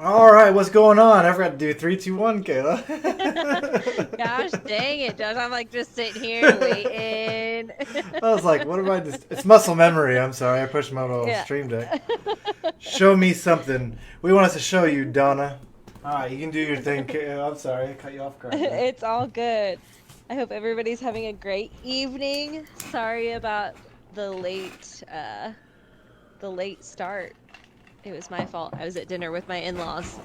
All right, what's going on? I forgot to do 3, 2, 1, Kayla. Gosh dang it, Josh. I'm like just sitting here waiting. I was like, what am I just... It's muscle memory. I'm sorry. I pushed my little Yeah. stream deck. Show me something. We want us to show you, Donna. All right, you can do your thing. I'm sorry. I cut you off guard. It's all good. I hope everybody's having a great evening. Sorry about the late start. It was my fault. I was at dinner with my in-laws.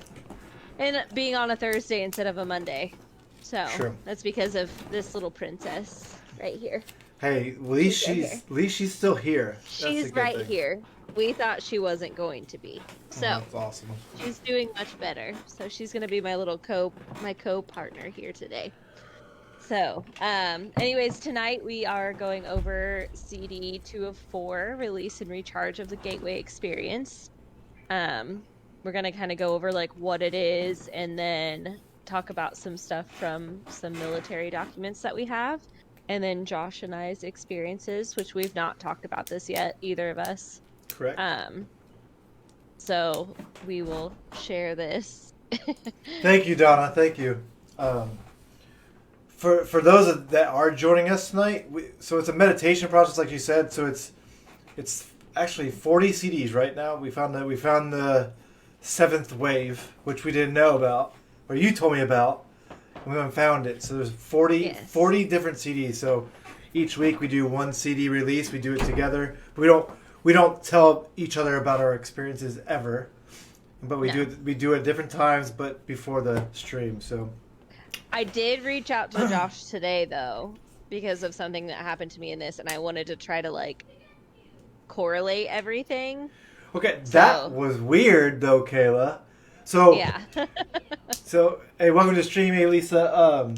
And being on a Thursday instead of a Monday. So True. That's because of this little princess right here. Hey, at least she's still here. She's right here. We thought she wasn't going to be. So that's awesome. She's doing much better. So she's gonna be my little co-partner here today. So, anyways, tonight we are going over CD 2 of 4, Release and Recharge of the Gateway Experience. We're gonna kind of go over like what it is and then talk about some stuff from some military documents that we have. And then Josh and I's experiences, which we've not talked about this yet, either of us. Correct. So we will share this. Thank you, Donna. Thank you. For those that are joining us tonight, so it's a meditation process, like you said. So it's actually 40 CDs right now. We found the 7th wave, which we didn't know about, or you told me about. We haven't found it. So there's 40 different CDs. So each week we do one CD release. We do it together. We don't tell each other about our experiences ever, but we do it at different times, but before the stream. So I did reach out to Josh today though, because of something that happened to me in this, and I wanted to try to like correlate everything. Okay, that was weird though, Kayla. So yeah. So hey, welcome to the stream, hey Lisa.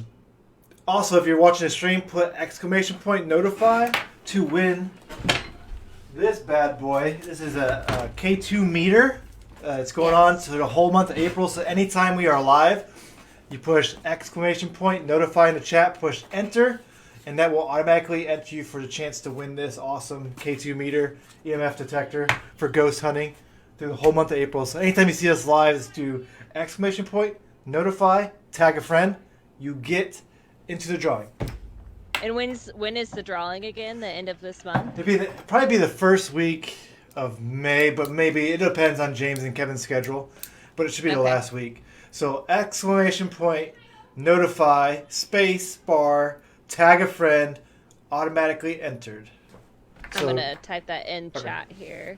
Also, if you're watching the stream, put ! notify to win this bad boy. This is a K2 meter. It's going on to the whole month of April. So anytime we are live, you push ! notify in the chat, push enter, and that will automatically enter you for the chance to win this awesome K2 meter EMF detector for ghost hunting through the whole month of April. So anytime you see us live, just do ! notify, tag a friend, you get into the drawing. And when is the drawing again? The end of this month? Probably be the first week of May, but maybe it depends on James and Kevin's schedule. But it should be the last week. So ! notify, space bar, tag a friend, automatically entered. I'm gonna type that in chat here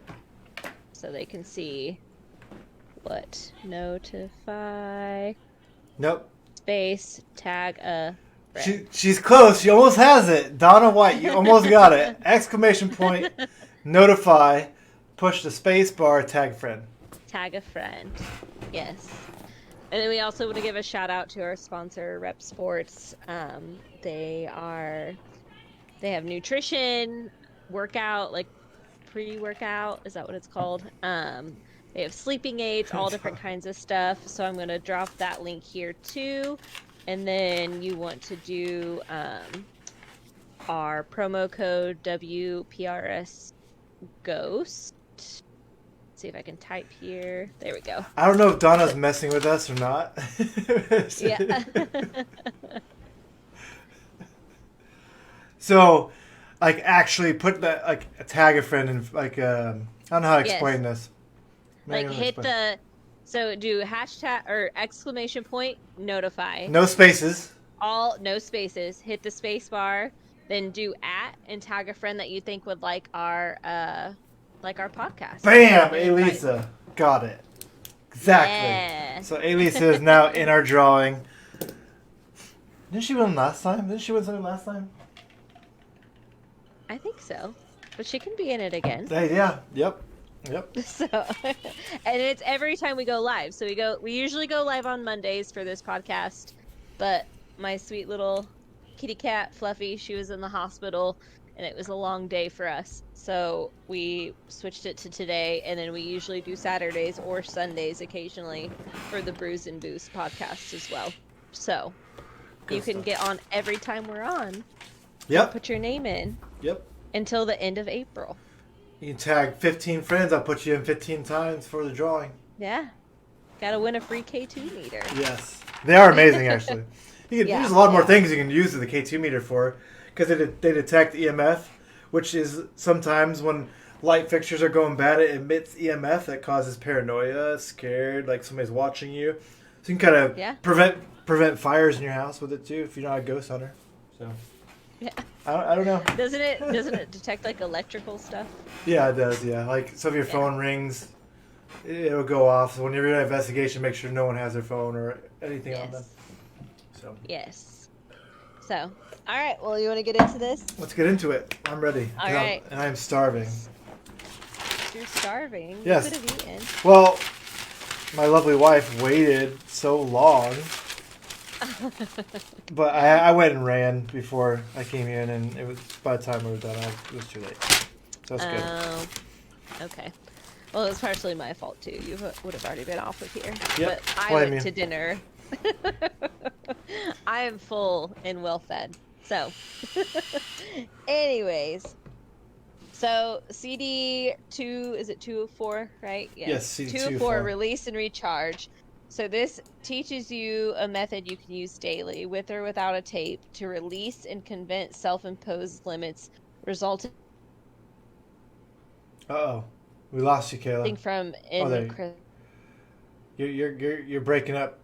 so they can see what notify. Nope. space, tag a friend. She's close. She almost has it. Donna White, you almost got it. Exclamation point, notify, push the space bar, tag friend. Tag a friend. Yes. And then we also want to give a shout out to our sponsor, Rep Sports. They have nutrition, workout, like pre-workout. Is that what it's called? They have sleeping aids, all different kinds of stuff. So I'm going to drop that link here too. And then you want to do our promo code WPRS Ghost. See if I can type here. There we go. I don't know if Donna's messing with us or not. Yeah. So, like, actually put that, like, tag a friend and, like, I don't know how to explain this. Like, hit the, so do hashtag or exclamation point, notify. No spaces. No spaces. Hit the space bar, then do @ and tag a friend that you think would like our podcast. Bam! Elisa. Got it. Exactly. Yeah. So, Elisa is now in our drawing. Didn't she win last time? Didn't she win something last time? I think so. But she can be in it again. Yeah. Yep. So, and it's every time we go live. So we usually go live on Mondays for this podcast, but my sweet little kitty cat Fluffy, she was in the hospital and it was a long day for us. So we switched it to today, and then we usually do Saturdays or Sundays occasionally for the Brews and Boost podcast as well. So you can get on every time we're on. Yep. Put your name in. Yep. Until the end of April. You can tag 15 friends. I'll put you in 15 times for the drawing. Yeah. Gotta win a free K2 meter. Yes. They are amazing, actually. There's a lot more things you can use the K2 meter for, because they detect EMF, which is sometimes when light fixtures are going bad, it emits EMF that causes paranoia, scared, like somebody's watching you. So you can kind of prevent fires in your house with it too, if you're not a ghost hunter. So yeah. I don't know. Doesn't it detect like electrical stuff? Yeah, it does. Yeah, like so if your phone rings, it'll go off. So when you're doing an investigation, make sure no one has their phone or anything on them. So yes. So all right. Well, you want to get into this? Let's get into it. I'm ready. All right. And I'm starving. You're starving. Yes. You could have eaten. Well, my lovely wife waited so long. But I went and ran before I came in, and it was by the time we were done, it was too late. So that's good. Oh, okay. Well, it was partially my fault too. You would have already been off of here. Yep. But I went to dinner. I am full and well fed. So, anyways, so CD 2, is it 204, right? Yes, CD 204, release and recharge. So this teaches you a method you can use daily, with or without a tape, to release and convince self-imposed limits, resulting Uh-oh. We lost you, Kayla. from You're breaking up.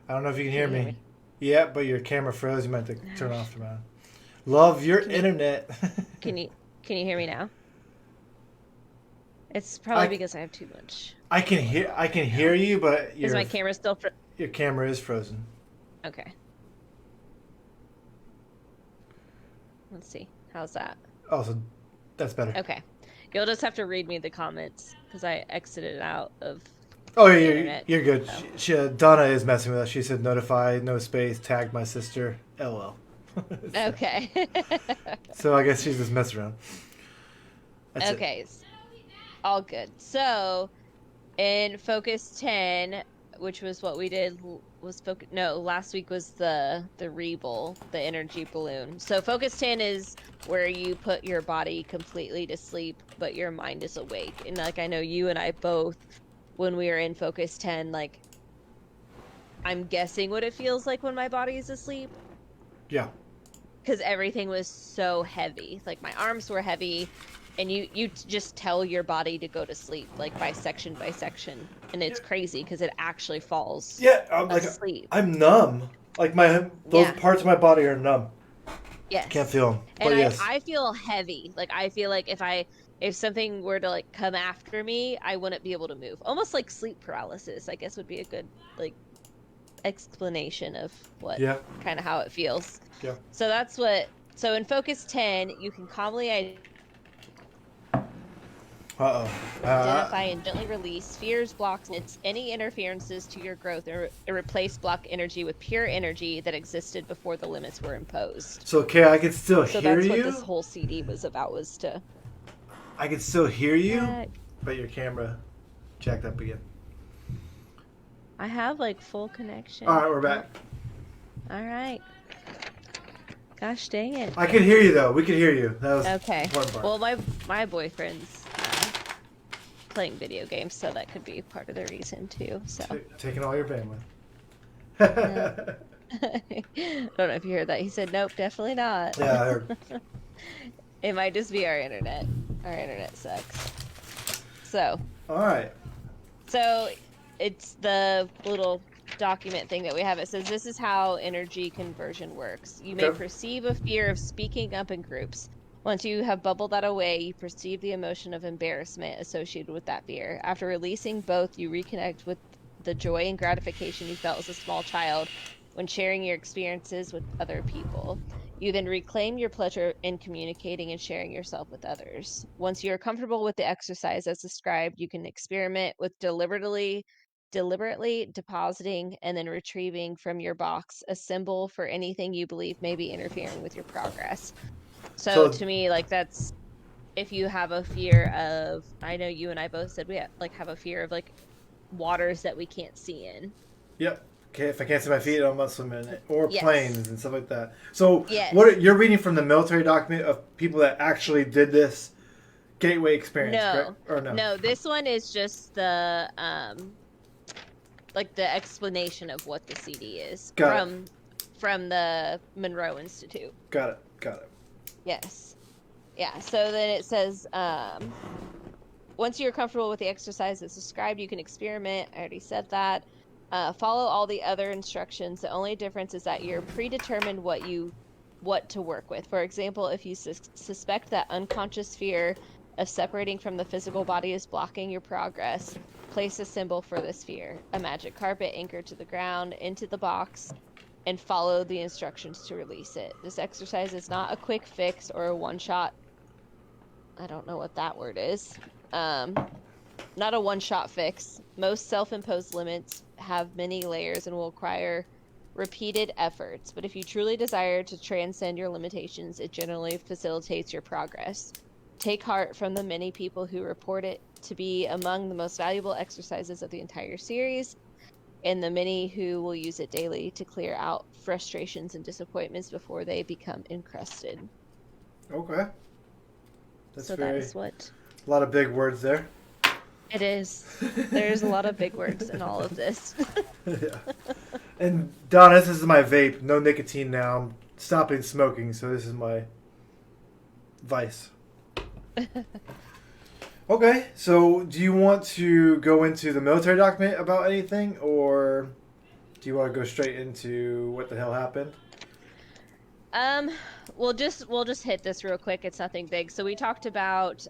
I don't know if you can hear me. Yeah, but your camera froze. You might have to turn off the mount. Love your internet. Can you hear me now? It's probably because I have too much. I can hear you, but is my camera still? Your camera is frozen. Okay. Let's see. How's that? Oh, so that's better. Okay. You'll just have to read me the comments because I exited out of. Oh, yeah, you're good. So. Donna is messing with us. She said notify, no space, tagged my sister, LL. Okay. So I guess she's just messing around. That's okay. All good. So, in Focus 10, which was what we did, last week was the Rebel, the energy balloon. So Focus 10 is where you put your body completely to sleep, but your mind is awake. And like I know you and I both, when we are in Focus 10, like I'm guessing what it feels like when my body is asleep. Yeah. Because everything was so heavy. Like my arms were heavy. And you just tell your body to go to sleep, like by section, and it's crazy because it actually falls. Yeah, I'm asleep. I'm numb. Like those parts of my body are numb. Yes, can't feel them. And yes. I feel heavy. Like I feel like if something were to like come after me, I wouldn't be able to move. Almost like sleep paralysis, I guess would be a good like explanation of what Yeah. kind of how it feels. Yeah. So that's what. So in focus 10, you can calmly Uh oh. identify and gently release fears, blocks, and any interferences to your growth, or replace block energy with pure energy that existed before the limits were imposed. So, okay, I can still So hear that's what this you. whole CD was about, was to I can still hear you, check. but your camera jacked up again. I have like full All connection. right, we're Oh, back. all right. Gosh dang it. I can hear you though. We can hear you. That was the Okay. important part. Well, my boyfriend's playing video games, so that could be part of the reason too. So, Taking all your bandwidth. yeah. I don't know if you heard that. He said, "Nope, definitely not." Yeah, I heard. It might just be our internet. Our internet sucks. So, All right. so it's the little document thing that we have. It says this is how energy conversion works. You may Okay. perceive a fear of speaking up in groups. Once you have bubbled that away, you perceive the emotion of embarrassment associated with that fear. After releasing both, you reconnect with the joy and gratification you felt as a small child when sharing your experiences with other people. You then reclaim your pleasure in communicating and sharing yourself with others. Once you are comfortable with the exercise as described, you can experiment with deliberately depositing and then retrieving from your box a symbol for anything you believe may be interfering with your progress. So So, to me, like that's if you have a fear of, I know you and I both said we have a fear of like waters that we can't see in. yep. Okay, if I can't see my feet, I'm not swimming in it. Or Yes. planes and stuff like that. So, Yes. you're reading from the military document of people that actually did this gateway experience, correct? No. Or no? No, this one is just the like the explanation of what the CD is Got it. from the Monroe Institute. Got it. Got it. Yes. Yeah. So then it says, once you're comfortable with the exercise that's described, you can experiment. I already said that. Follow all the other instructions. The only difference is that you're predetermined what to work with. For example, if you suspect that unconscious fear of separating from the physical body is blocking your progress, place a symbol for this fear, a magic carpet anchored to the ground, into the box, and follow the instructions to release it. This exercise is not a quick fix or a one shot. I don't know what that word is. Um, Not a one shot fix. Most self imposed limits have many layers and will require repeated efforts. But if you truly desire to transcend your limitations, it generally facilitates your progress. Take heart from the many people who report it to be among the most valuable exercises of the entire series, and the many who will use it daily to clear out frustrations and disappointments before they become encrusted. Okay. That's So that very. is what A lot of big words there. it is. There's a lot of big words in all of this. Yeah. And Donna, this is my vape. No nicotine now. I'm stopping smoking, so this is my vice. Okay, so do you want to go into the military document about anything, or do you want to go straight into what the hell happened? Um, we'll just hit this real quick. It's nothing big. So we talked about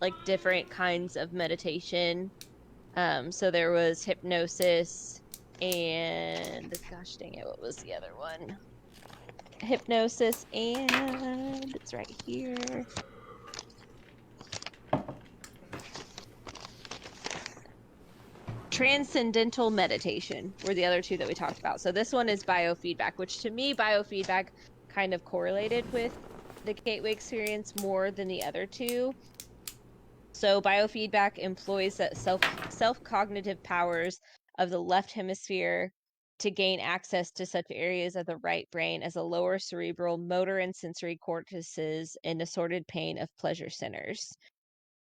like different kinds of meditation. So there was hypnosis and gosh dang it, what was the other one? Hypnosis and it's right here. Transcendental meditation were the other two that we talked about. So this one is biofeedback, which to me, biofeedback kind of correlated with the gateway experience more than the other two. So biofeedback employs that self cognitive powers of the left hemisphere to gain access to such areas of the right brain as the lower cerebral motor and sensory cortices and assorted pain of pleasure centers.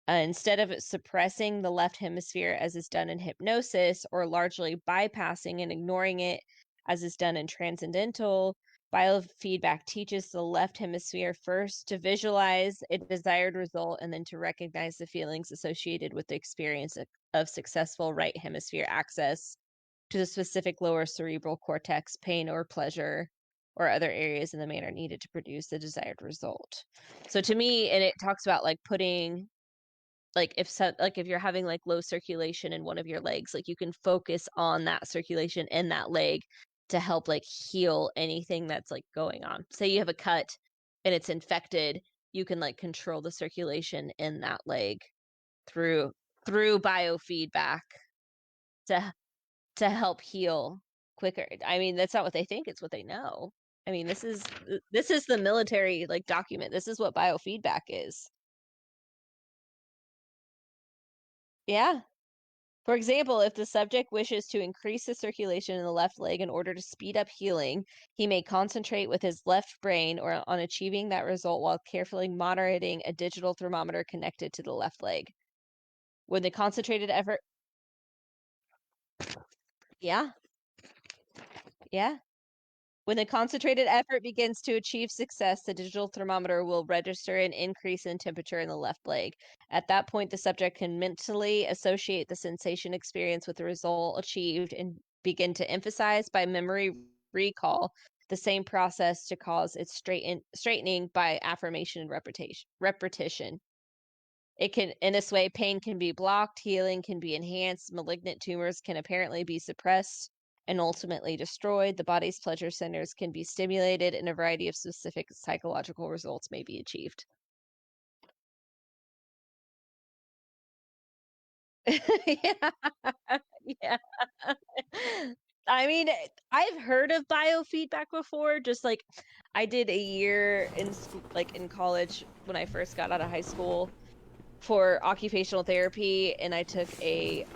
Instead of suppressing the left hemisphere as is done in hypnosis or largely bypassing and ignoring it as is done in transcendental, biofeedback teaches the left hemisphere first to visualize a desired result and then to recognize the feelings associated with the experience of successful right hemisphere access to the specific lower cerebral cortex, pain or pleasure, or other areas in the manner needed to produce the desired result. So to me, and it talks about like putting like if you're having like low circulation in one of your legs, like you can focus on that circulation in that leg to help like heal anything that's like going on. Say you have a cut and it's infected, you can like control the circulation in that leg through biofeedback to help heal quicker. I mean, that's not what they think, it's what they know. I mean, this is the military like document. This is what biofeedback is. Yeah. For example, if the subject wishes to increase the circulation in the left leg in order to speed up healing, he may concentrate with his left brain or on achieving that result while carefully monitoring a digital thermometer connected to the left leg. When the concentrated effort, yeah, yeah. When the concentrated effort begins to achieve success, the digital thermometer will register an increase in temperature in the left leg. At that point, the subject can mentally associate the sensation experience with the result achieved and begin to emphasize by memory recall the same process to cause its straightening by affirmation and repetition. It can, in this way, pain can be blocked, healing can be enhanced, malignant tumors can apparently be suppressed and ultimately destroyed. The body's pleasure centers can be stimulated, and a variety of specific psychological results may be achieved. Yeah. Yeah. I mean, I've heard of biofeedback before. Just like I did a year in school, like in college when I first got out of high school for occupational therapy, and I took a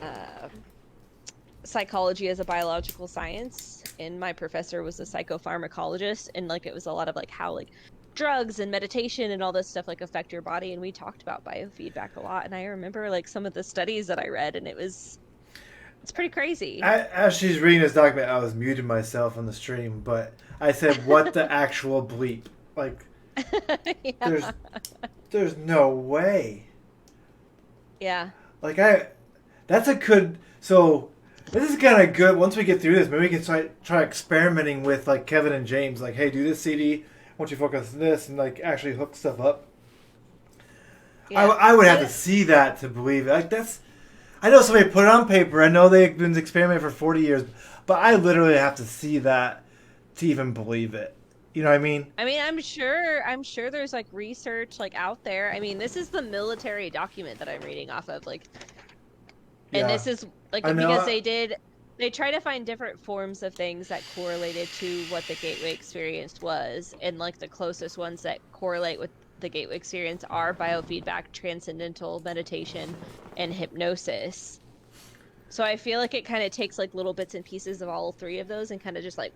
psychology as a biological science, and my professor was a psychopharmacologist, and like it was a lot of like how like drugs and meditation and all this stuff like affect your body, and we talked about biofeedback a lot. And I remember like some of the studies that I read, and it's pretty crazy. As she's reading this document, I was muting myself on the stream, but I said, "What the actual bleep?" Like, Yeah. there's no way. Yeah. Like that's a good. So this is kind of good. Once we get through this, maybe we can try experimenting with like Kevin and James. Like, hey, do this CD. I want you to focus on this and like actually hook stuff up. Yeah. I would have to see that to believe it. Like that's. I know somebody put it on paper. I know they've been experimenting for 40 years, but I literally have to see that to even believe it. You know what I mean? I mean, I'm sure there's like research like out there. I mean, this is the military document that I'm reading off of, like, and Yeah. this is like I because know. they try to find different forms of things that correlated to what the gateway experience was, and like the closest ones that correlate with the gateway experience are biofeedback, transcendental meditation, and hypnosis. So I feel like it kind of takes like little bits and pieces of all three of those and kind of just like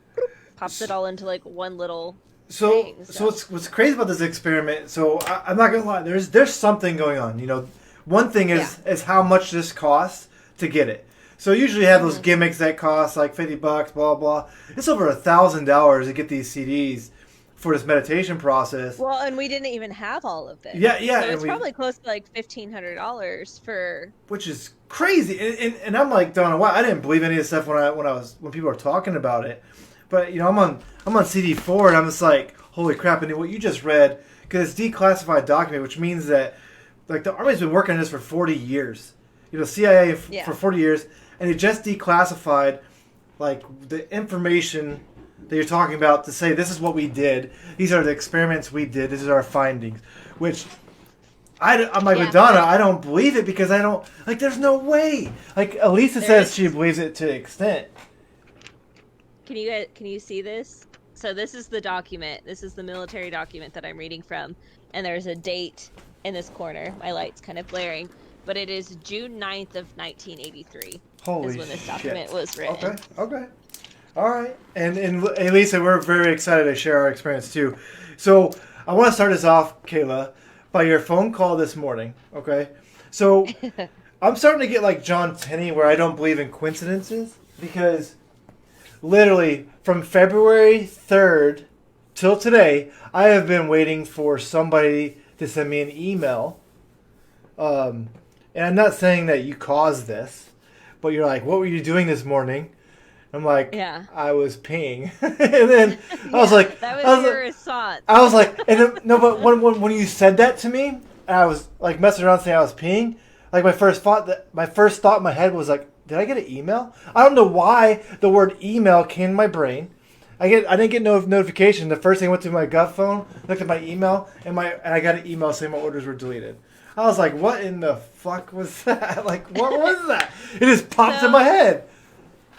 pops it all into like one little thing. So So what's crazy about this experiment? So I'm not gonna lie. There's something going on. You know, one thing yeah. is how much this costs to get it. So usually you have those Hmm. gimmicks that cost like $50, blah blah. It's over $1,000 to get these CDs for this meditation process. Well, and we didn't even have all of this. Yeah, So and it's we, probably close to like $1,500 for. which is crazy. And I'm like, Donna, why I didn't believe any of this stuff when people were talking about it. But you know, I'm on CD4 and I'm just like, holy crap! And what you just read, because it's declassified document, which means that like the Army's been working on this for 40 years. You know, CIA Yeah. for 40 years, and it just declassified like the information that you're talking about to say this is what we did. These are the experiments we did. This is our findings. Which I'm like Yeah, Madonna. but I don't believe it because I don't like. There's no way. Like Elisa says, she there's. believes it to the extent. Can you see this? So this is the document. This is the military document that I'm reading from, and there's a date in this corner. My light's kind of blaring, but it is June 9th of 1983 Holy is when this shit. document was written. Okay. All right. And Lisa, we're very excited to share our experience too. So I want to start this off, Kayla, by your phone call this morning. Okay. So I'm starting to get like John Tenney, where I don't believe in coincidences, because literally from February 3rd till today, I have been waiting for somebody to send me an email. And I'm not saying that you caused this, but you're like, what were you doing this morning? I'm like, Yeah. I was peeing. And then I was like, that I was was your like, response. and then, no, but when you said that to me, and I was like messing around saying I was peeing, Like my first thought in my head was like, did I get an email? I don't know why the word email came in my brain. I didn't get no notification. The first thing I went to my gut phone, looked at my email, and I got an email saying my orders were deleted. I was like, what in the fuck was that? Like, what was that? It just popped in my head.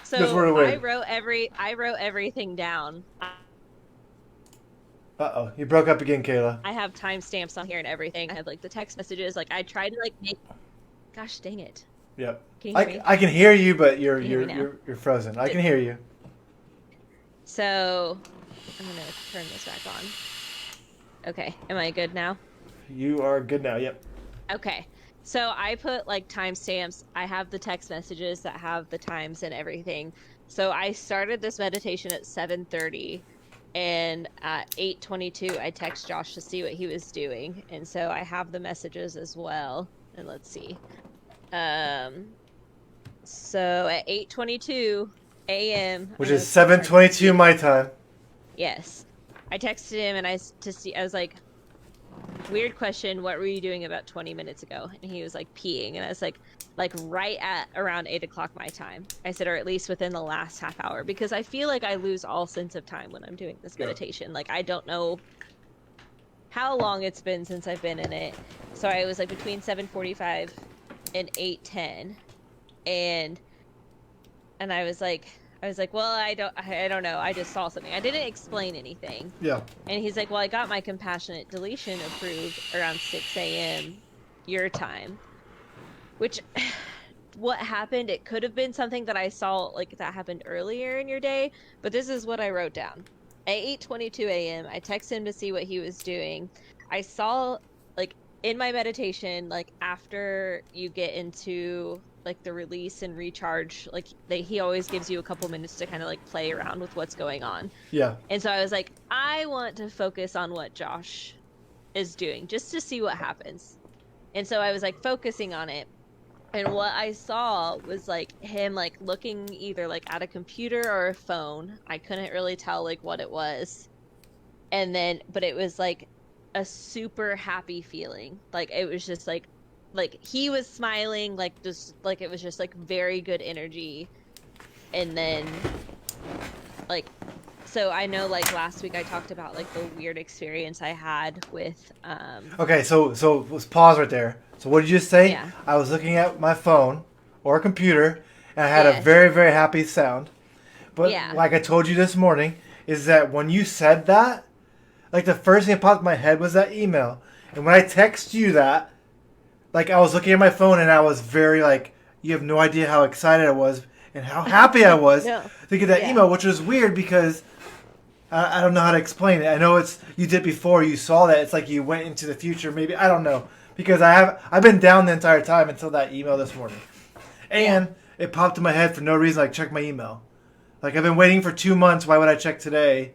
So I wrote everything down. Uh-oh, you broke up again, Kayla. I have timestamps on here and everything. I have like the text messages. Like I tried to like make. Gosh dang it. Yep. Can you hear me? I can hear you, but you're frozen. I can hear you. So I'm gonna turn this back on. Okay, am I good now? You are good now. Yep. Okay. So I put like timestamps. I have the text messages that have the times and everything. So I started this meditation at 7:30, and at 8:22 I text Josh to see what he was doing, and so I have the messages as well. And let's see. So at 8:22 a.m., which is 7:22 my time. Yes, I texted him and I was like, weird question, what were you doing about 20 minutes ago? And he was like peeing, and I was like right at around 8 o'clock my time. I said, or at least within the last half hour, because I feel like I lose all sense of time when I'm doing this meditation. Like I don't know how long it's been since I've been in it. So I was like between 7:45 and 8:10, and I was like, well, I don't know. I just saw something. I didn't explain anything. Yeah. And he's like, well, I got my compassionate deletion approved around 6 a.m. your time. Which, what happened, it could have been something that I saw, like, that happened earlier in your day. But this is what I wrote down. At 8:22 a.m., I texted him to see what he was doing. I saw, like, in my meditation, like, after you get into like the release and recharge, like he always gives you a couple minutes to kind of like play around with what's going on. Yeah. And so I was like, I want to focus on what Josh is doing just to see what happens. And so I was like focusing on it. And what I saw was like him like looking either like at a computer or a phone. I couldn't really tell like what it was. And then, but it was like a super happy feeling. Like it was just like he was smiling, like just like it was just like very good energy. And then like, so I know like last week I talked about like the weird experience I had with okay, so let's pause right there. So what did you just say? Yeah. I was looking at my phone or a computer and I had a very, very happy sound. But like I told you this morning, is that when you said that, like the first thing that popped in my head was that email. And when I text you that, like I was looking at my phone and I was very like, you have no idea how excited I was and how happy I was to get that email, which was weird because I don't know how to explain it. I know it's you did before you saw that. It's like you went into the future, maybe. I don't know, because I've been down the entire time until that email this morning, and it popped in my head for no reason. Like check my email. Like I've been waiting for 2 months. Why would I check today?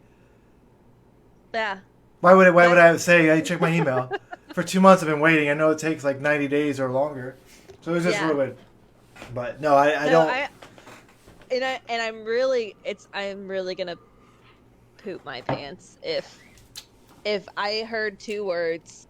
Yeah. Why would I say I check my email? For 2 months I've been waiting. I know it takes like 90 days or longer. So it was just a little bit. But no, I don't. I'm really gonna poop my pants if I heard 2 words.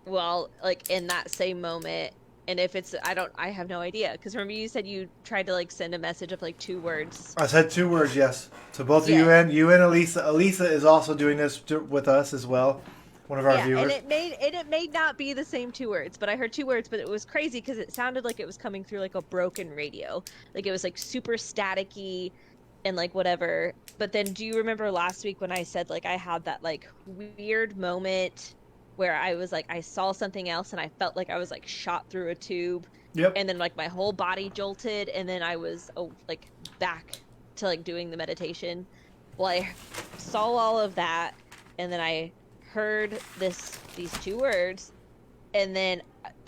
Well, like in that same moment, and if it's I have no idea, because remember you said you tried to like send a message of like 2 words. I said 2 words, yes. So both of you and Elisa. Elisa is also doing this with us as well. One of our viewers. And it may not be the same 2 words, but I heard 2 words, but it was crazy because it sounded like it was coming through like a broken radio. Like it was like super staticky and like whatever. But then do you remember last week when I said like I had that like weird moment where I was like I saw something else and I felt like I was like shot through a tube. Yep. And then like my whole body jolted and then I was like back to like doing the meditation. Well, I saw all of that and then I heard these 2 words, and then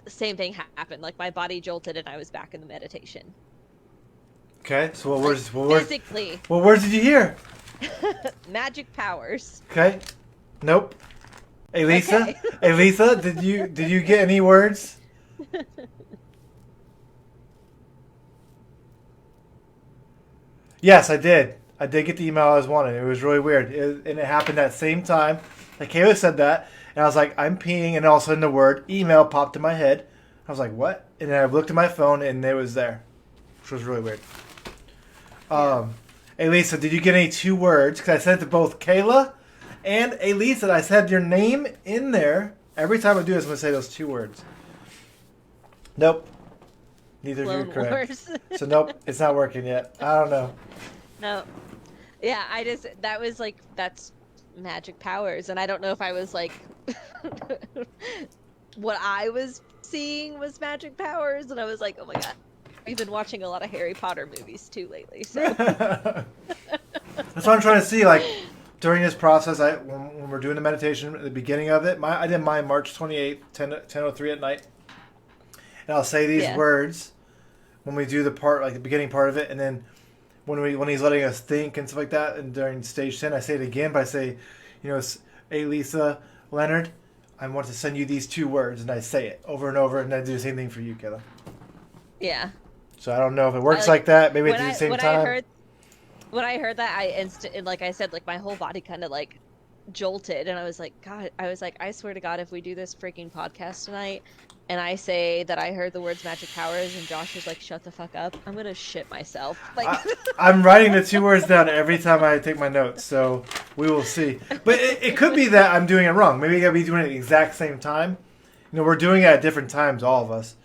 the same thing happened. Like my body jolted, and I was back in the meditation. Okay, so what words? Physically. What words did you hear? Magic powers. Okay. Nope. Elisa, Elisa, did you get any words? Yes, I did. I did get the email I was wanting. It was really weird, and it happened at the same time. Like Kayla said that, and I was like, I'm peeing, and all of a sudden the word email popped in my head, I was like, what? And then I looked at my phone, and it was there, which was really weird. Hey, Lisa, did you get any 2 words? Because I sent it to both Kayla and Elisa. I said your name in there. Every time I do this, I'm going to say those 2 words. Nope. Neither of you are correct. So, nope, it's not working yet. I don't know. No. Yeah, that's magic powers. And I don't know if I was like, what I was seeing was magic powers. And I was like, oh my God. We've been watching a lot of Harry Potter movies too lately. So. That's what I'm trying to see. Like, during this process, when we're doing the meditation at the beginning of it, I did mine March 28th, 10:03 at night. And I'll say these words when we do the part, like the beginning part of it, and then when he's letting us think and stuff like that, and during stage 10, I say it again, but I say, hey, Lisa, Leonard, I want to send you these 2 words, and I say it over and over, and I do the same thing for you, Kayla. Yeah. So I don't know if it works like that. Maybe at the same time. When I heard that, like I said, like my whole body kind of like jolted, and I was like, God, I swear to God, if we do this freaking podcast tonight, and I say that I heard the words magic powers, and Josh is like, shut the fuck up, I'm gonna shit myself. Like, I'm writing the 2 words down every time I take my notes, so we will see. But it could be that I'm doing it wrong. Maybe I gotta be doing it at the exact same time. We're doing it at different times, all of us.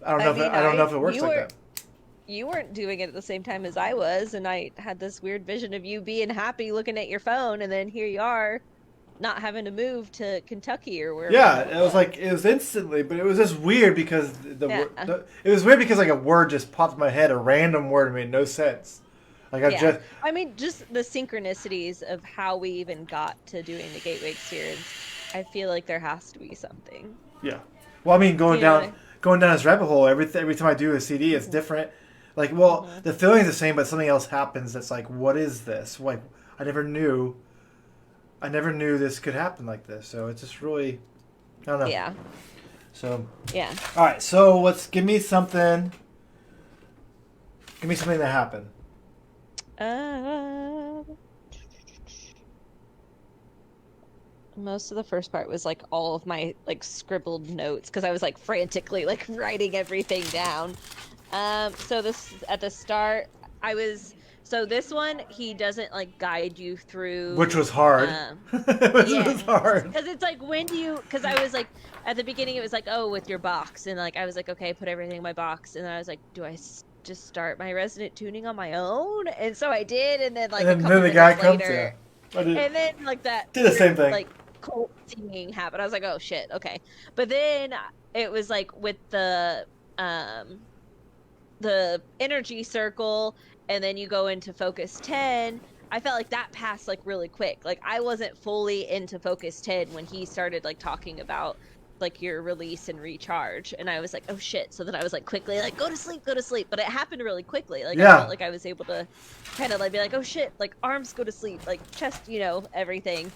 I don't know if it works like that. You weren't doing it at the same time as I was, and I had this weird vision of you being happy looking at your phone, and then here you are, not having to move to Kentucky or wherever. Yeah, it was instantly, but it was just weird because it was weird because like a word just popped in my head, a random word, made no sense. Like just the synchronicities of how we even got to doing the Gateway experience. I feel like there has to be something. Yeah. Well, I mean, going down this rabbit hole, every time I do a CD, it's different. Like, the feeling's the same, but something else happens that's like, what is this? Like, I never knew this could happen like this. So it's just really, I don't know. Yeah. So. Yeah. All right. So give me something. Give me something that happened. Most of the first part was like all of my like scribbled notes because I was like frantically like writing everything down. So this at the start, so this one he doesn't like guide you through, which was hard. Which was hard because it's like because I was like at the beginning it was like, oh, with your box, and like I was like, okay, put everything in my box, and then I was like, do I just start my resonant tuning on my own? And so I did, and then like a couple the guy comes later, and then like that did the same thing, like cult singing happened. I was like, oh shit, okay. But then it was like with the energy circle, and then you go into focus 10. I felt like that passed like really quick. Like I wasn't fully into focus 10 when he started like talking about like your release and recharge, and I was like, oh shit. So then I was like quickly like go to sleep, but it happened really quickly. Like I felt like I was able to kind of like be like, oh shit, like arms go to sleep, like chest, everything.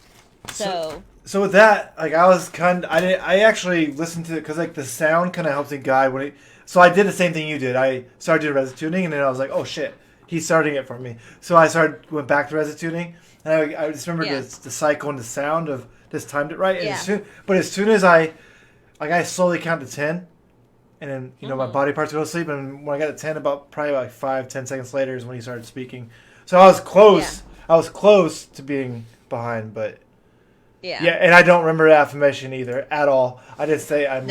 So with that, like I actually listened to it because like the sound kind of helps me guide so I did the same thing you did. I started doing resonant tuning, and then I was like, oh shit, he's starting it for me. So I went back to resonant tuning, and I just remembered the cycle and the sound of just timed it right. And but as soon as I slowly count to 10, and then my body parts go to sleep, and when I got to 10, probably like 5-10 seconds later is when he started speaking. So I was close. I was close to being behind, but. Yeah, and I don't remember affirmation either at all. I just say I'm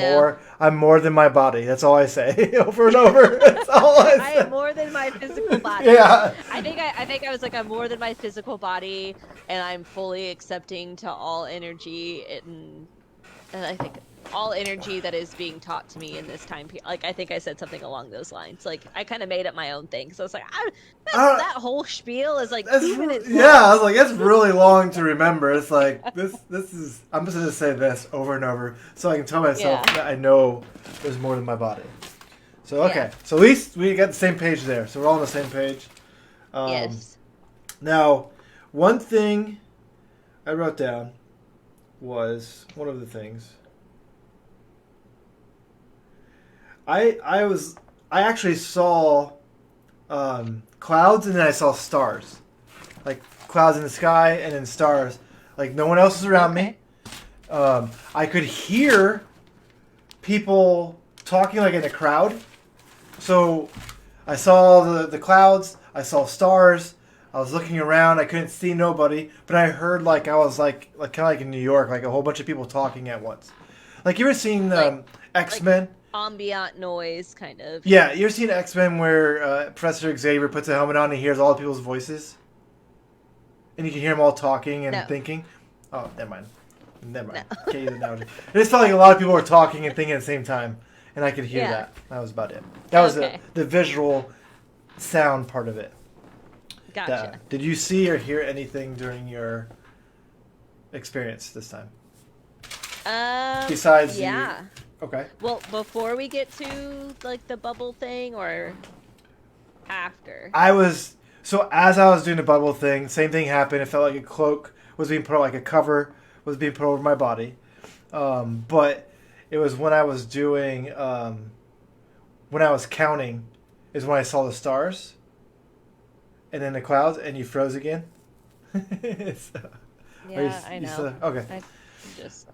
more than my body. That's all I say over and over. That's all I say. I am more than my physical body. Yeah. I think I was like, I'm more than my physical body, and I'm fully accepting to all energy, and I think all energy that is being taught to me in this time period. Like I think I said something along those lines. Like I kind of made up my own thing. So I was like, that whole spiel is like 2 minutes long. Yeah, I was like, it's really long to remember. It's like this is. I'm just gonna say this over and over so I can tell myself that I know there's more than my body. So okay, so at least we got the same page there. So we're all on the same page. Yes. Now, one thing I wrote down was one of the things. I actually saw clouds, and then I saw stars, like clouds in the sky and then stars. Like no one else was around me. I could hear people talking like in a crowd. So I saw the clouds. I saw stars. I was looking around. I couldn't see nobody, but I heard like I was like kind of like in New York, like a whole bunch of people talking at once. Like you ever seen X-Men? Ambient noise, kind of. Yeah, you ever seen X-Men where Professor Xavier puts a helmet on and he hears all the people's voices, and you can hear them all talking and No. thinking. Oh, never mind. Never mind. No. Can't use the analogy. It just felt like a lot of people were talking and thinking at the same time, and I could hear that. That was about it. That was the visual sound part of it. Gotcha. Did you see or hear anything during your experience this time? Besides yeah. Okay. Well, before we get to like the bubble thing, or after? So as I was doing the bubble thing, same thing happened. It felt like a cloak was being put, like a cover was being put over my body. But it was when I was doing, when I was counting, is when I saw the stars, and then the clouds, and you froze again. Yeah, I know. Okay. I just.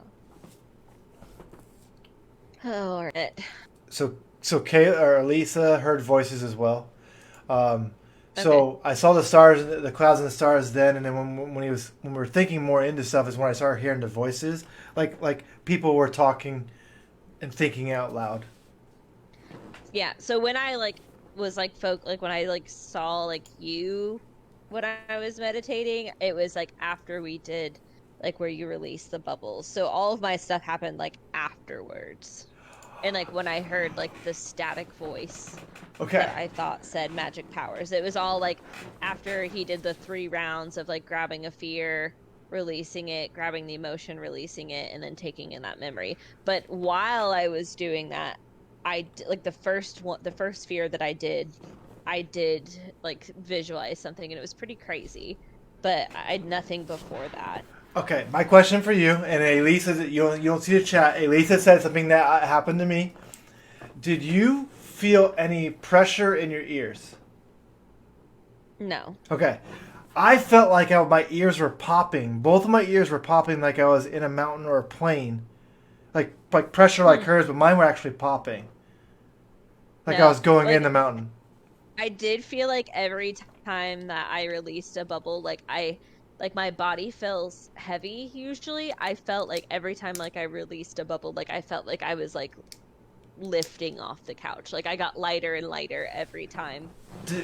Oh, all right. So Kayla or Lisa heard voices as well. So I saw the stars, the clouds and the stars then, and then when we were thinking more into stuff is when I started hearing the voices, like people were talking and thinking out loud. Yeah. So when I was when I saw you when I was meditating, it was like after we did where you released the bubbles. So all of my stuff happened afterwards. And when I heard the static voice that I thought said magic powers, it was all after he did the 3 rounds of grabbing a fear, releasing it, grabbing the emotion, releasing it, and then taking in that memory. But while I was doing that, I the first fear that I did visualize something, and it was pretty crazy. But I had nothing before that. Okay, my question for you, and Elisa, you don't see the chat. Elisa said something that happened to me. Did you feel any pressure in your ears? No. Okay. I felt like my ears were popping. Both of my ears were popping like I was in a mountain or a plane. Like pressure like hers, but mine were actually popping. Like I was going in the mountain. I did feel like every time that I released a bubble, my body feels heavy usually. I felt like every time I released a bubble, I felt like I was lifting off the couch. I got lighter and lighter every time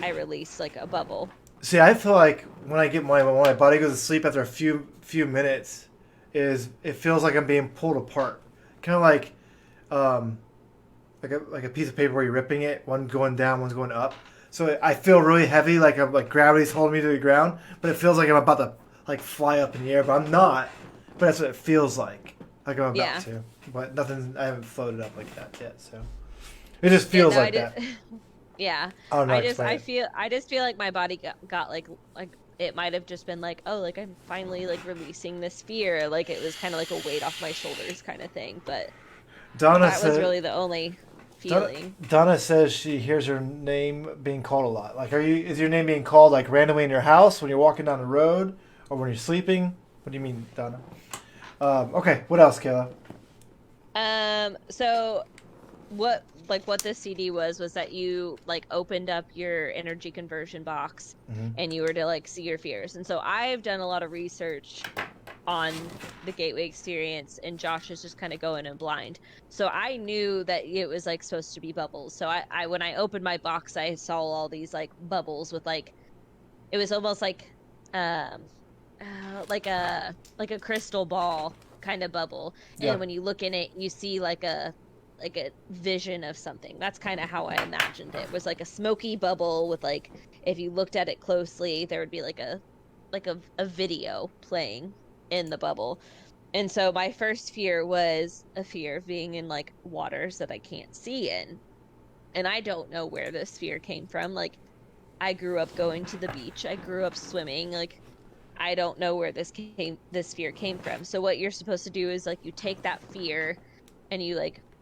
I released a bubble. See, I feel like when my body goes to sleep after a few minutes, it feels like I'm being pulled apart. Kind of like a piece of paper where you're ripping it, one going down, one's going up. So I feel really heavy, like gravity's holding me to the ground, but it feels like I'm about to fly up in the air, but I'm not. But that's what it feels like I'm about to. But nothing. I haven't floated up like that yet, so it just feels that. Yeah. I don't know. I just feel like my body got it might have just been I'm finally releasing this fear. It was kind of a weight off my shoulders kind of thing. But that was really the only feeling. Donna says she hears her name being called a lot. Is your name being called randomly in your house when you're walking down the road? Or when you're sleeping? What do you mean, Donna? Okay, what else, Kayla? So what this CD was that you opened up your energy conversion box, and you were to see your fears. And so I've done a lot of research on the gateway experience, and Josh is just kind of going in blind. So I knew that it was supposed to be bubbles. So I when I opened my box, I saw all these bubbles with it was almost like a crystal ball kind of bubble, and when you look in it, you see a vision of something. That's kind of how I imagined it. It was a smoky bubble with if you looked at it closely, there would be a video playing in the bubble. And so my first fear was a fear of being in waters that I can't see in, and I don't know where this fear came from. I grew up going to the beach, I grew up swimming. I don't know where this fear came from. So what you're supposed to do is you take that fear, and you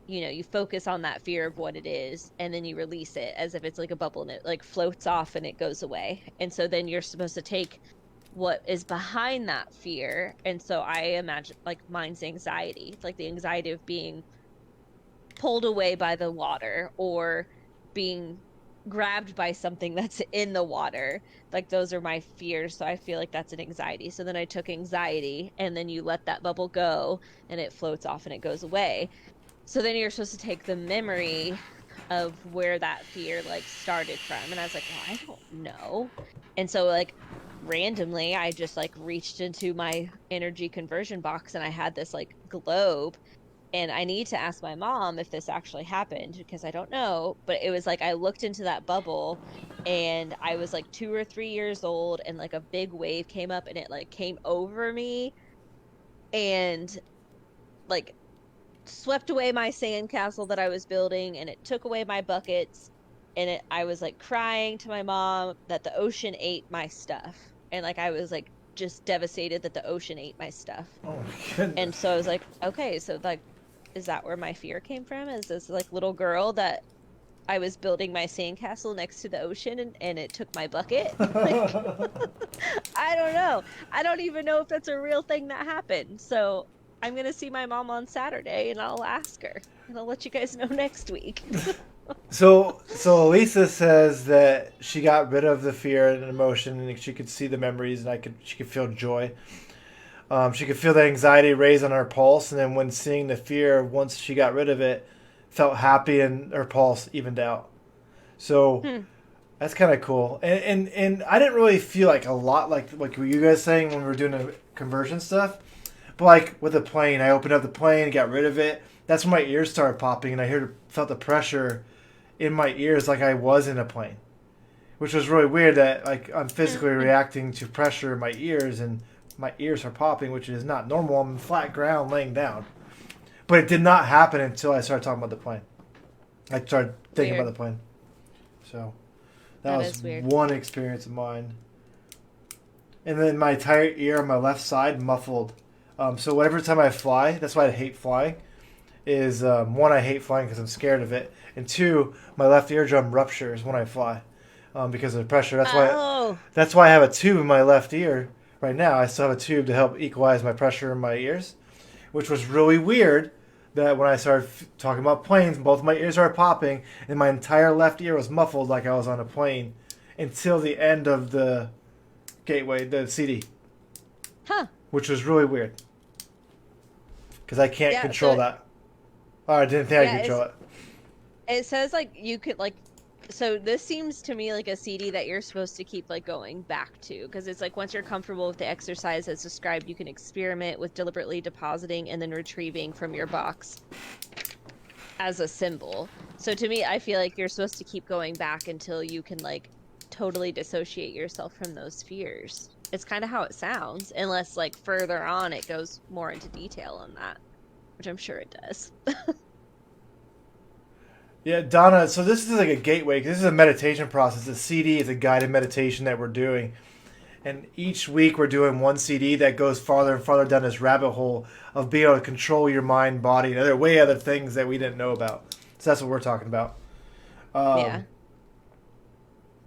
you focus on that fear of what it is, and then you release it as if it's a bubble, and it floats off and it goes away. And so then you're supposed to take what is behind that fear. And so I imagine mine's anxiety. It's the anxiety of being pulled away by the water or being grabbed by something that's in the water. Like those are my fears. So I feel like that's an anxiety. So then I took anxiety, and then you let that bubble go and it floats off and it goes away. So then you're supposed to take the memory of where that fear like started from. And I was like, well, I don't know. And so like randomly I just like reached into my energy conversion box and I had this like globe, and I need to ask my mom if this actually happened because I don't know. But it was like I looked into that bubble and I was like 2 or 3 years old, and like a big wave came up and it like came over me and like swept away my sandcastle that I was building, and it took away my buckets. And I was like crying to my mom that the ocean ate my stuff. And like I was like just devastated that the ocean ate my stuff. Oh my goodness. And so I was like, okay, so like, is that where my fear came from? Is this like little girl that I was building my sandcastle next to the ocean and it took my bucket? Like, I don't know. I don't even know if that's a real thing that happened. So I'm going to see my mom on Saturday and I'll ask her and I'll let you guys know next week. So Elisa says that she got rid of the fear and emotion, and she could see the memories, and she could feel joy. She could feel the anxiety raise on her pulse, and then when seeing the fear, once she got rid of it, felt happy and her pulse evened out. So that's kind of cool. And I didn't really feel like a lot like what you guys saying when we were doing the conversion stuff. But like with the plane, I opened up the plane, got rid of it. That's when my ears started popping, and I felt the pressure in my ears like I was in a plane, which was really weird that like I'm physically reacting to pressure in my ears and my ears are popping, which is not normal. I'm on flat ground laying down. But it did not happen until I started talking about the plane. I started thinking about the plane. So that was one experience of mine. And then my entire ear on my left side muffled. So every time I fly, that's why I hate flying, is one, I hate flying because I'm scared of it. And two, my left eardrum ruptures when I fly because of the pressure. That's why I have a tube in my left ear right now. I still have a tube to help equalize my pressure in my ears, which was really weird that when I started talking about planes, both my ears started popping and my entire left ear was muffled like I was on a plane until the end of the gateway, the CD. Huh. Which was really weird. Because I can't control that. Oh, I didn't think I could control it. It says like you could like, so this seems to me like a CD that you're supposed to keep like going back to, because it's like once you're comfortable with the exercise as described, you can experiment with deliberately depositing and then retrieving from your box as a symbol. So to me, I feel like you're supposed to keep going back until you can like totally dissociate yourself from those fears. It's kind of how it sounds, unless like further on it goes more into detail on that, which I'm sure it does. Yeah, Donna, so this is like a gateway. This is a meditation process. The CD is a guided meditation that we're doing. And each week we're doing one CD that goes farther and farther down this rabbit hole of being able to control your mind, body, and other things that we didn't know about. So that's what we're talking about. Yeah.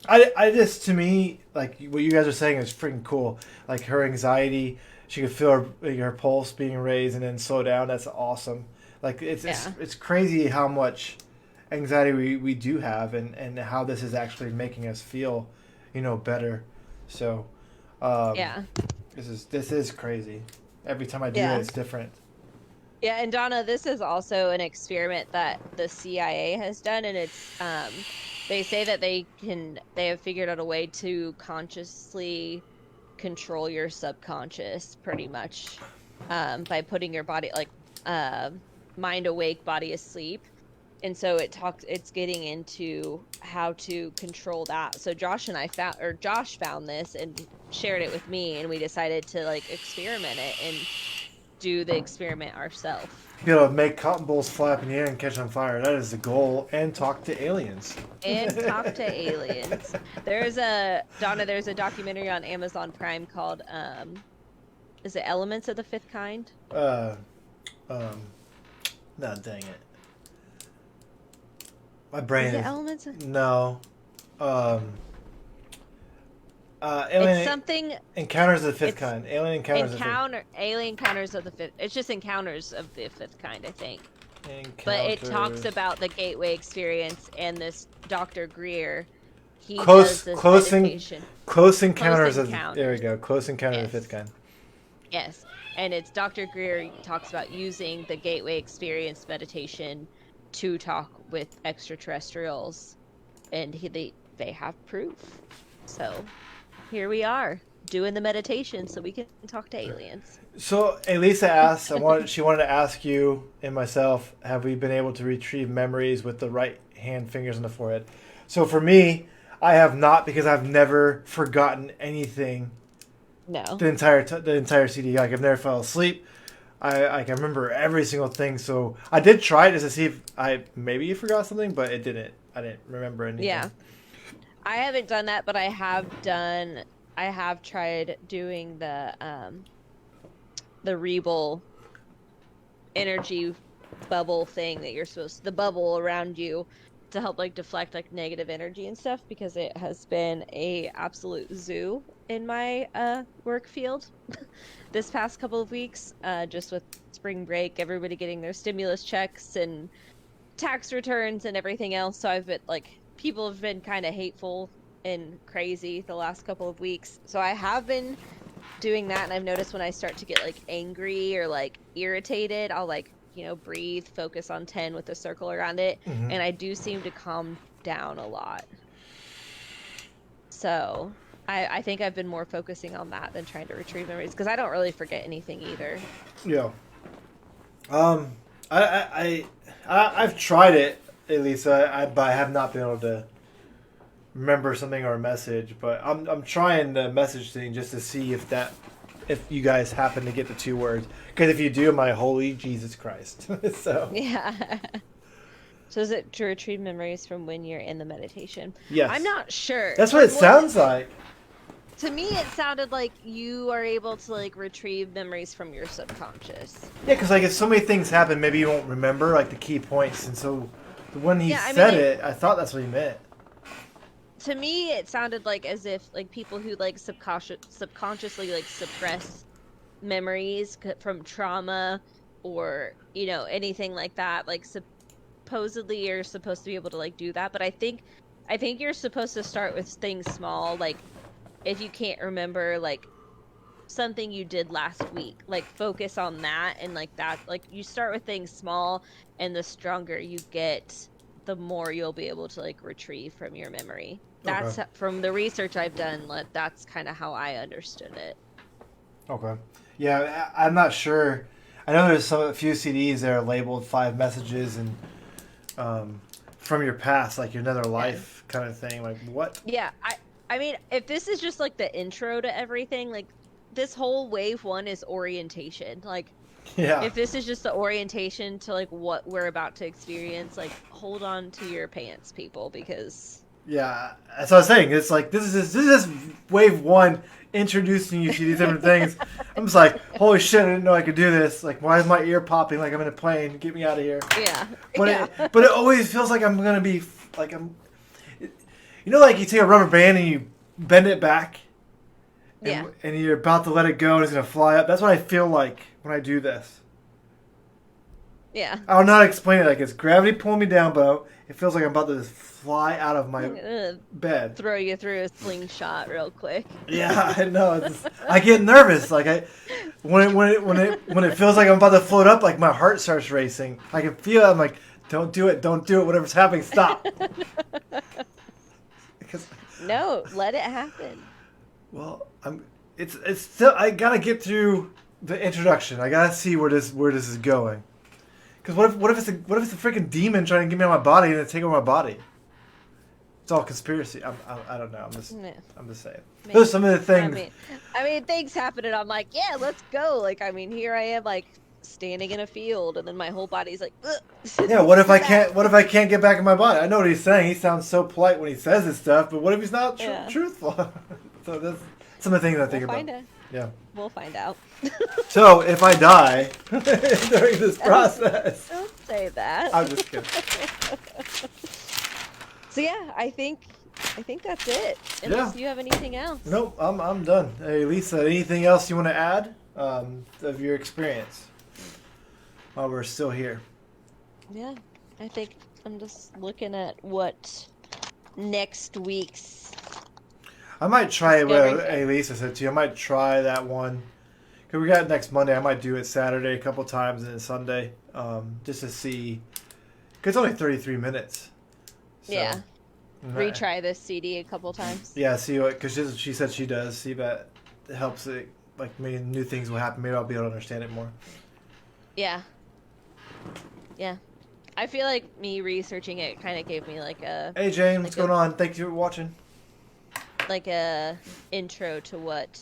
I just, to me, like what you guys are saying is freaking cool. Like her anxiety, she could feel her pulse being raised and then slow down. That's awesome. Like it's crazy how much anxiety we do have and how this is actually making us feel, better. So, this is crazy. Every time I do it, it's different. Yeah, and Donna, this is also an experiment that the CIA has done, and it's they say that they have figured out a way to consciously control your subconscious pretty much by putting your body like mind awake, body asleep. And so it's getting into how to control that. So Josh found this and shared it with me, and we decided to like experiment it and do the experiment ourselves. Be able to make cotton balls fly up in the air and catch on fire. That is the goal. And talk to aliens. There's a documentary on Amazon Prime called is it Elements of the Fifth Kind? No, dang it. My brain is Elements? No. It's something. Encounters of the Fifth Kind. Alien Encounters Alien Encounters of the Fifth. It's just Encounters of the Fifth Kind, I think. But it talks about the gateway experience and this Dr. Greer. He Close, does this close, meditation. close encounters. Close encounters. There we go. Close encounter Yes. of the fifth kind. Yes. And it's Dr. Greer talks about using the gateway experience meditation to talk with extraterrestrials. And they have proof. So here we are doing the meditation so we can talk to aliens. So Elisa asked, she wanted to ask you and myself, have we been able to retrieve memories with the right hand fingers on the forehead? So for me, I have not, because I've never forgotten anything. No. The entire CD. Like, I've never fell asleep. I can remember every single thing. So I did try it just to see if I maybe forgot something, but it didn't. I didn't remember anything. Yeah. I haven't done that, but I have tried doing the Rebel energy bubble thing that you're supposed to, the bubble around you to help like deflect like negative energy and stuff, because it has been a absolute zoo in my work field this past couple of weeks, just with spring break, everybody getting their stimulus checks and tax returns and everything else. So I've been like, people have been kind of hateful and crazy the last couple of weeks. So I have been doing that, and I've noticed when I start to get like angry or like irritated, I'll like, breathe, focus on 10 with a circle around it, and I do seem to calm down a lot. So I think I've been more focusing on that than trying to retrieve memories, because I don't really forget anything either. Yeah. I've tried it, Elisa, but I have not been able to remember something or a message. But I'm trying the message thing just to see if you guys happen to get the 2 words. Because if you do, my holy Jesus Christ. So yeah. So is it to retrieve memories from when you're in the meditation? Yes. I'm not sure. That's what it sounds like. To me, it sounded like you are able to like retrieve memories from your subconscious. Yeah, because like if so many things happen, maybe you won't remember like the key points. And so when he said it, I thought that's what he meant. To me, it sounded like as if like people who like subconsciously like suppress memories from trauma or anything like that, like supposedly you're supposed to be able to like do that. But I think you're supposed to start with things small, like if you can't remember like something you did last week, like focus on that, and like that, like you start with things small, and the stronger you get, the more you'll be able to like retrieve from your memory. That's from the research I've done. That's kind of how I understood it. Okay. Yeah, I'm not sure. I know there's a few CDs that are labeled 5 messages and from your past, like your another life kind of thing. Like what? Yeah, I mean, if this is just like the intro to everything, like this whole wave 1 is orientation. Like, if this is just the orientation to like what we're about to experience, like hold on to your pants, people, because. Yeah, that's what I was saying. It's like this is wave 1 introducing you to these different things. I'm just like, holy shit! I didn't know I could do this. Like, why is my ear popping? Like I'm in a plane. Get me out of here. Yeah. But it always feels like I'm gonna be like like you take a rubber band and you bend it back. And you're about to let it go and it's gonna fly up. That's what I feel like when I do this. Yeah. I'll not explain it. Like it's gravity pulling me down, but it feels like I'm about to fly out of my bed. Throw you through a slingshot real quick. Yeah, I know. I get nervous. Like when it feels like I'm about to float up, like my heart starts racing. I can feel it. I'm like, don't do it. Whatever's happening, stop. No, let it happen. Well, it's still. I gotta get through the introduction. I gotta see where this is going. Because what if it's a freaking demon trying to get me out of my body and then take over my body? It's all conspiracy. I don't know. I'm just saying. Maybe. Those are some of the things. I mean, things happen, and I'm like, yeah, let's go. Like, I mean, here I am, like standing in a field, and then my whole body's like, ugh. Yeah. What if I can't? What if I can't get back in my body? I know what he's saying. He sounds so polite when he says this stuff, but what if he's not truthful? So that's some of the things I think about. Yeah. We'll find out. So if I die during this process, don't say that. I'm just kidding. So yeah, I think that's it. Unless you have anything else. Nope, I'm done. Hey Lisa, anything else you want to add of your experience while we're still here? Yeah, I think I'm just looking at what next week's I might try it Discovery with Fair. Elisa said to you. I might try that one. Because we got it next Monday. I might do it Saturday a couple times and then Sunday. Just to see. Because it's only 33 minutes. So, Yeah, retry this CD a couple times. Yeah, see what. Because she said she does. See that it helps it. Like, maybe new things will happen. Maybe I'll be able to understand it more. Yeah. Yeah. I feel like me researching it kind of gave me like a Hey, Jane. What's like going a on? Thank you for watching. like a intro to what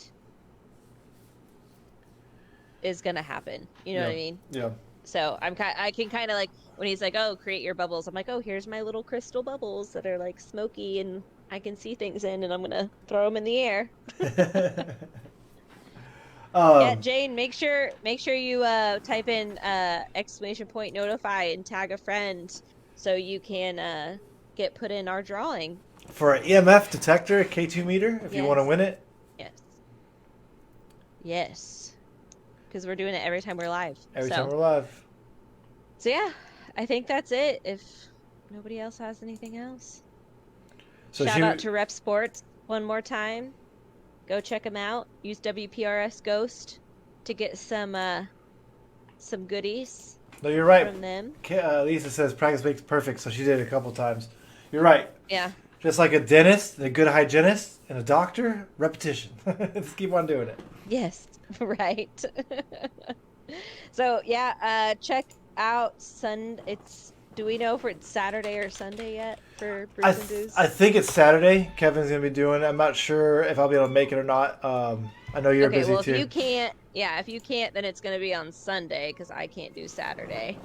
is gonna happen. You know what I mean? Yeah. So I can kind of like when he's like, "Oh, create your bubbles." I'm like, "Oh, here's my little crystal bubbles that are like smoky and I can see things in, and I'm gonna throw them in the air." Yeah, Jane, make sure you type in exclamation point notify and tag a friend so you can get put in our drawing. For an EMF detector, a K2 meter, if you want to Yes. win it. Yes. Yes. Because we're doing it every time we're live. Every time we're live. So yeah, I think that's it. If nobody else has anything else. So Shout out to Rep Sports one more time. Go check them out. Use WPRS Ghost to get some goodies. No, you're right. From them. Lisa says practice makes perfect, so she did it a couple times. You're right. Yeah. Just like a dentist, a good hygienist, and a doctor, repetition. Just keep on doing it. Yes, right. So yeah, check out do we know if it's Saturday or Sunday yet for Brews and Booze? I think it's Saturday. Kevin's gonna be doing it. I'm not sure if I'll be able to make it or not. I know you're busy too. If you can't, then it's gonna be on Sunday because I can't do Saturday.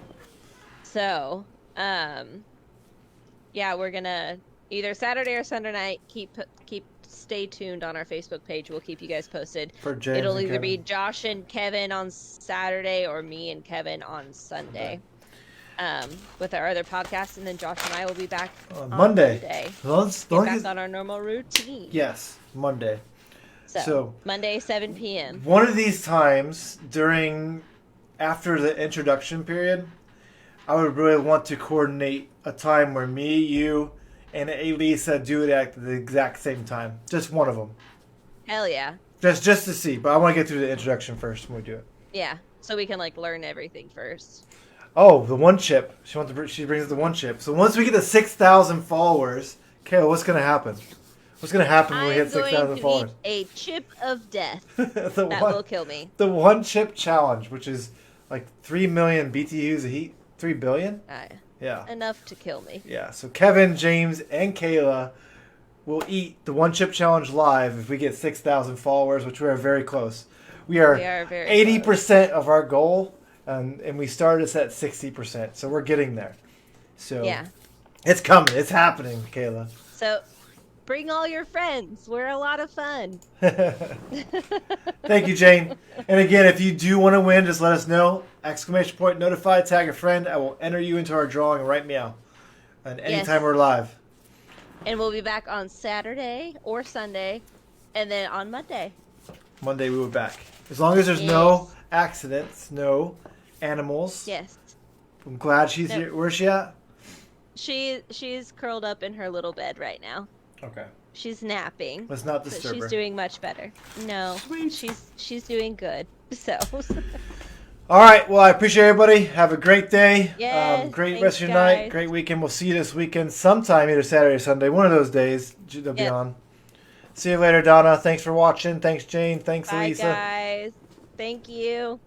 So, yeah, we're gonna either Saturday or Sunday night. Stay tuned on our Facebook page. We'll keep you guys posted. For James It'll and either Kevin. be Josh and Kevin on Saturday or me and Kevin on Sunday. With our other podcast, and then Josh and I will be back on Monday. Get back on our normal routine. Yes, Monday. So Monday, 7 p.m. One of these times after the introduction period, I would really want to coordinate a time where me, you, and Elisa do it at the exact same time. Just one of them. Hell yeah. Just to see, but I want to get through the introduction first when we do it. Yeah, so we can like learn everything first. Oh, the one chip. She brings the one chip. So once we get to 6,000 followers, Kayla, what's gonna happen? What's gonna happen when we hit 6,000 followers? A chip of death that will kill me. The one chip challenge, which is like 3 million BTUs of heat. 3 billion? Yeah. Enough to kill me. Yeah. So Kevin, James, and Kayla will eat the one chip challenge live if we get 6,000 followers, which we are very close. We are very 80% close of our goal, and we started us at 60%. So we're getting there. So yeah, it's coming. It's happening, Kayla. So bring all your friends. We're a lot of fun. Thank you, Jane. And again, if you do want to win, just let us know. Exclamation point notify, tag a friend. I will enter you into our drawing right meow. And anytime we're live. And we'll be back on Saturday or Sunday. And then on Monday. Monday we will be back. As long as there's no accidents, no animals. Yes. I'm glad she's here. Where's she at? She's curled up in her little bed right now. Okay. She's napping. Let's not disturb her. She's doing much better. No, sweet. She's doing good. So. All right. Well, I appreciate everybody. Have a great day. Yes, great rest of your night. Great weekend. We'll see you this weekend sometime, either Saturday or Sunday. One of those days they'll be on. See you later, Donna. Thanks for watching. Thanks, Jane. Thanks, Bye, Elisa. guys. Thank you.